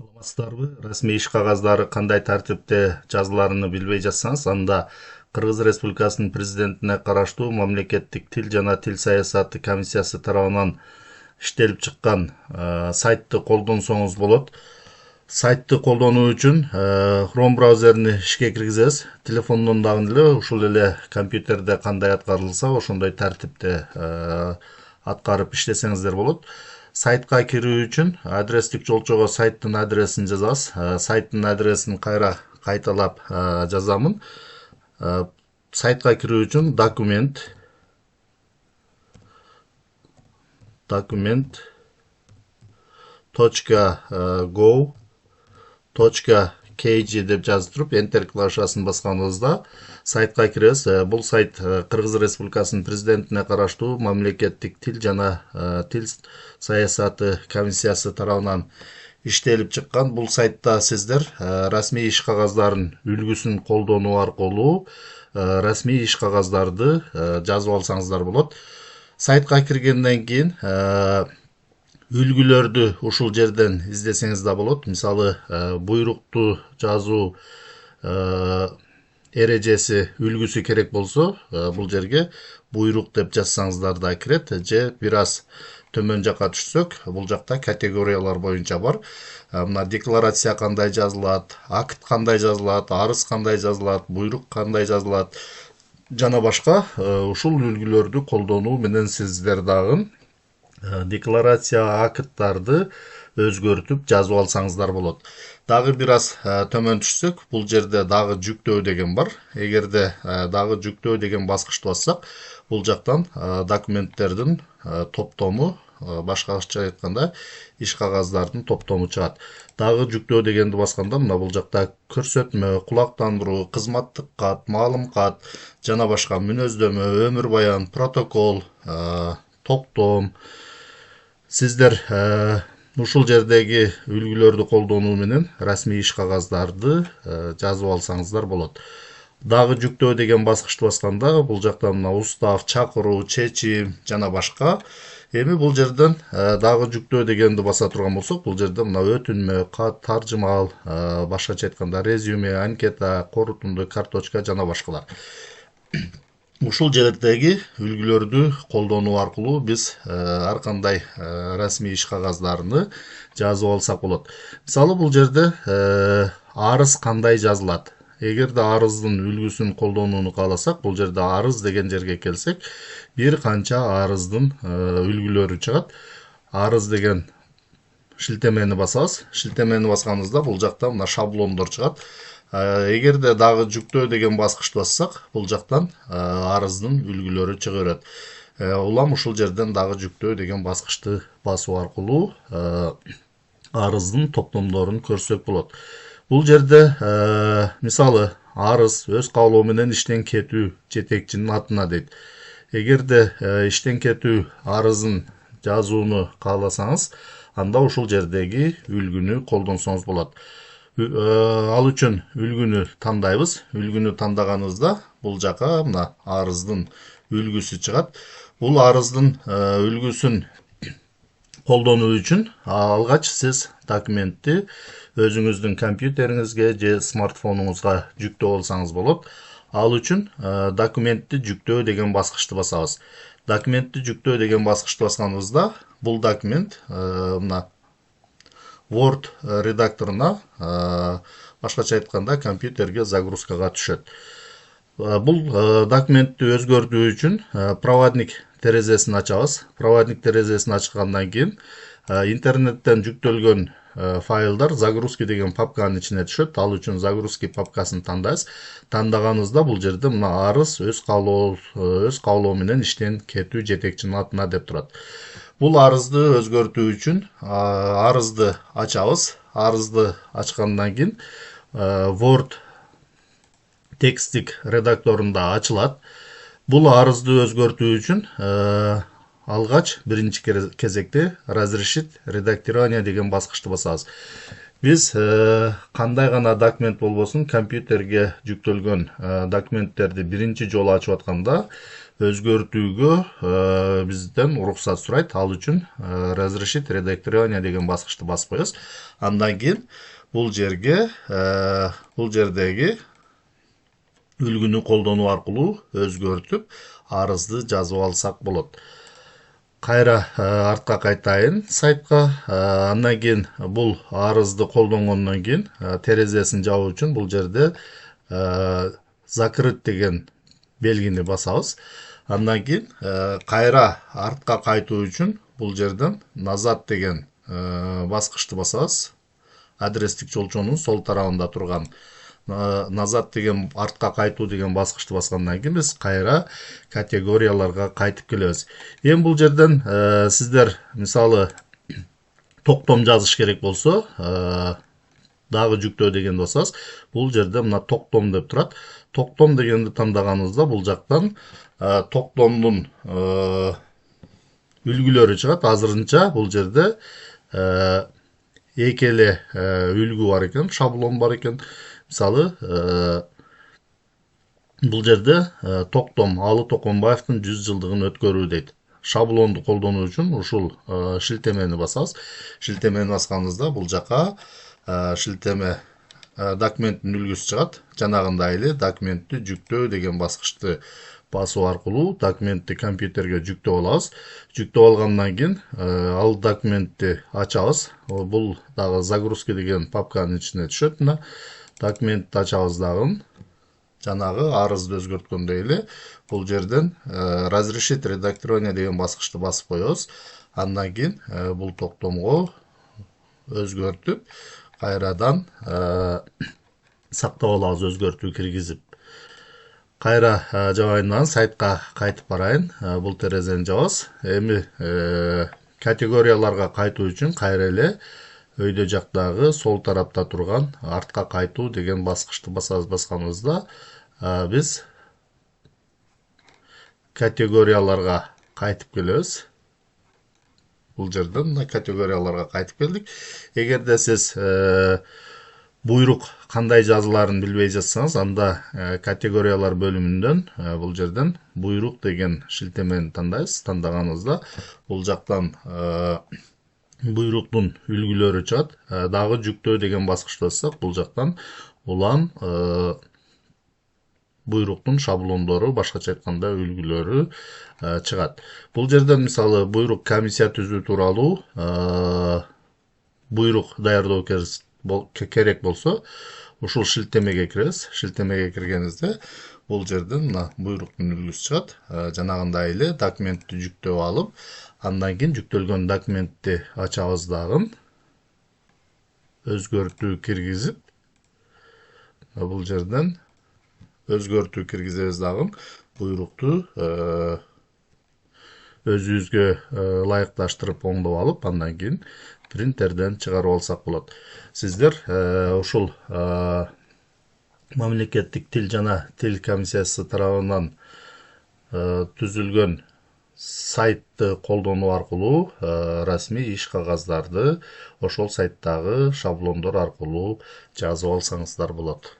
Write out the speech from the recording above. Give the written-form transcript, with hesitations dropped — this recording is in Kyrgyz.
Саламатсыздарбы? Расмий иш кагаздары кандай тартипте жазыларыны билбей жатсаңыз, анда Кыргыз Республикасынын президентине караштуу мамлекеттик тил жана тил саясаты комиссиясы тарабынан иштелип чыккан сайтты колдонсоңуз болот. Сайтты колдонуу үчүн Chrome браузерини ишке киргизебиз. Телефондон дагы эле ушул эле компьютерде кандай аткарылса, ошондой тартипте аткарып иштесеңиздер болот. Сайтка кирүү үчүн адрестик жолчого сайттын адресин жазабыз. Сайттын адресин кайра кайталап жазамын. Сайтка кирүү үчүн document.go.kg деп жазып туруп enter клавишасын басканыбызда сайтка киребиз. Бул сайт Кыргыз Республикасынын президентине караштуу мамлекеттик тил жана тил саясаты комиссиясы тарабынан иштелип чыккан. Бул сайтта сиздер расмий иш кагаздарын үлгүсүн колдонуу аркылуу расмий иш кагаздарды жазып алсаңыздар болот. Сайтка киргенден кийин үлгүлөрдү ушул жерден издесеңиз да болот. Мисалы, буйрукту жазуу эрежеси үлгүсү керек болсо, бул жерге буйрук деп жазсаңыздар да кирет. Же бир аз төмөн жака түшсөк, бул жакта категориялар боюнча бар. Мына декларация кандай жазылат, акт кандай жазылат, арыз кандай жазылат, буйрук кандай жазылат жана башка. Ушул үлгүлөрдү колдонуу менен сиздер дагы декларация акттарды өзгөртүп жазып алсаңыздар болот. Дагы бир аз төмөн түшсөк, бул жерде дагы жүктөө деген бар. Эгерде дагы жүктөө деген баскычты бассак, бул жактан документтердин топтому, башкача айтканда, иш кагаздардын топтому чыгат. Дагы жүктөө дегенди басканда, мына бул жакта көрсөтмө, кулактандыруу, кызматтык кат, маалым кат жана башка мүнөздөмө, өмүр баян, протокол, токтом. Сиздер ушул жердеги үлгүлөрдү колдонуу менен расмий иш кагаздарды жазып алсаңыздар болот. Дагы жүктөө деген баскычты басканда, бул жакта мына устав, чакыруу, чечим жана башка. Эми бул жерден дагы жүктөө дегенди баса турган болсок, бул жерде мына өтүнмө, кат, таржымал, башкача айтканда резюме, анкета, корутунду карточка жана башкалар. Ушул жердеги үлгүлөрдү колдонуу аркылуу биз ар кандай расмий иш кагаздарыны жазып алсак болот. Мисалы, бул жерде арыз кандай жазылат. Эгерде арыздын үлгүсүн колдонууну кааласак, бул жерде арыз деген жерге келсек, бир канча арыздын үлгүлөрү чыгат. Арыз деген шилтемени басабыз. Шилтемени басканыбызда бул жакта мына шаблондор чыгат. Эгерде дагы жүктөө деген баскычты бассак, бул жактан арыздын үлгүлөрү чыга берет. Улам ушул жерден дагы жүктөө деген баскычты басуу аркылуу арыздын топтомдорун көрсөк болот. Бул жерде мисалы, арыз өз каалоо менен иштен кетүү жетекчинин атына дейт. Эгерде иштен кетүү арызын жазууну кааласаңыз, анда ушул жердеги үлгүнү колдонсоңуз болот. Ал үчүн үлгүнү тандайбыз. Үлгүнү тандаганыбызда бул жака мына арыздын үлгүсү чыгат. Бул арыздын үлгүсүн колдонуу үчүн алгач сиз документти өзүңүздүн компьютериңизге же смартфонуңузга жүктөп алсаңыз болот. Ал үчүн документти жүктөө деген баскычты басабыз. Документти жүктөө деген баскычты басканыбызда бул документ мына Word редакторуна, башкача айтканда, компьютерге загрузкага түшөт. Бул документти өзгөртүү үчүн проводник терезесин ачабыз. Проводник терезесин ачкандан кийин интернеттен жүктөлгөн файлдар загрузки деген папканын ичине түшөт. Ал үчүн загрузки папкасын тандайбыз. Тандаганыбызда бул жерде мына арыз өз каалоо менен иштен кетүү жетекчинин атына деп турат. Бул арызды өзгөртүү үчүн арызды ачабыз. Арызды ачкандан кийин Word текстик редакторунда ачылат. Бул арызды өзгөртүү үчүн алгач биринчи кезекте разрешить редактирование деген баскычты басабыз. Биз кандай гана документ болбосун компьютерге жүктөлгөн документтерди биринчи жолу ачып атканда өзгөртүүгө бизден уруксат сурайт. Ал үчүн разрешить редактирование деген баскычты басып коебуз. Андан кийин бул жердеги үлгүнү колдонуу аркылуу өзгөртүп арызды жазып алсак болот. Кайра артка кайтайын сайтка. Андан кийин бул арызды колдонгондон кийин терезесин жабуу үчүн бул жерде закрыть деген белгини басабыз. Андан кийин кайра артка кайтуу үчүн бул жерден назад деген баскычты басабыз. Адрестик жолчонун сол тарабында турган назад деген артка кайтуу деген баскычты баскандан кийин биз кайра категорияларга кайтып келебиз. Эми бул жерден сиздер мисалы токтом жазыш керек болсо, дагы жүктөө дегенди басасыз. Бул жерде мына токтом деп турат. Токтом дегенди тандаганыңызда бул жактан токтомдун үлгүлөрү чыгат. Азырынча бул жерде эки эле үлгү бар экен, шаблон бар экен. Мисалы, бул жерде токтом Алы Токонбаевдин 100 жылдыгын өткөрүү дейт. Шаблонду колдонуу үчүн ушул шилтемени басабыз. Шилтемени басканыңызда бул жака шилтеме документтин үлгүсү чыгат. Жанагындай эле документти жүктөө деген баскычты басуу аркылуу документти компьютерге жүктөп алабыз. Жүктөп алгандан кийин ал документти ачабыз. Бул дагы загрузка деген папканын ичине түшөт. Мына документти ачабыз дагы. Жанагы арызды өзгөрткөндөй эле бул жерден разрешить редактирование деген баскычты басып коебуз. Андан кийин бул токтомго өзгөртүп кайрадан сактап алабыз, өзгөртүү киргизип. Кайра жабайындан сайтка кайтып барайын. Бул терезени жабабыз. Эми категорияларга кайтуу үчүн кайра эле өйдө жактагы сол тарапта турган артка кайтуу деген баскычты басабыз. Басканыбызда биз категорияларга кайтып келебиз. Бул жерден категорияларга кайтып келдик. Эгерде сиз буйрук кандай жазыларын билбей жатсаңыз, анда категориялар бөлүмүндөн бул жерден буйрук деген шилтемени тандайсыз. Тандаганыңызда бул жактан буйруктун үлгүлөрү чыгат. Дагы жүктөө деген баскычты бассак, бул жактан улам буйруктун шаблондору, башкача айтканда үлгүлөрү чыгат. Бул жерден мисалы буйрук комиссия түзүү тууралуу буйрук даярдоо керек болсо, ушул шилтемеге киребиз. Шилтемеге киргенибизде бул жерден мына буйруктун үлгүсү чыгат. Жанагындай эле документти жүктөп алып, андан кийин жүктөлгөн документти ачабыз дагы. Өзгөртүү киргизип, бул жерден өзгөртүү киргизебиз дагы. Буйрукту өзүбүзгө ылайыкташтырып оңдоп алып, андан кийин принтерден чыгарып алсак болот. Сиздер ушул мамлекеттик тил жана тил комиссиясы тарабынан түзүлгөн сайтты колдонуу аркылуу расмий иш кагаздарды ошол сайттагы шаблондор аркылуу жазып алсаңыздар болот.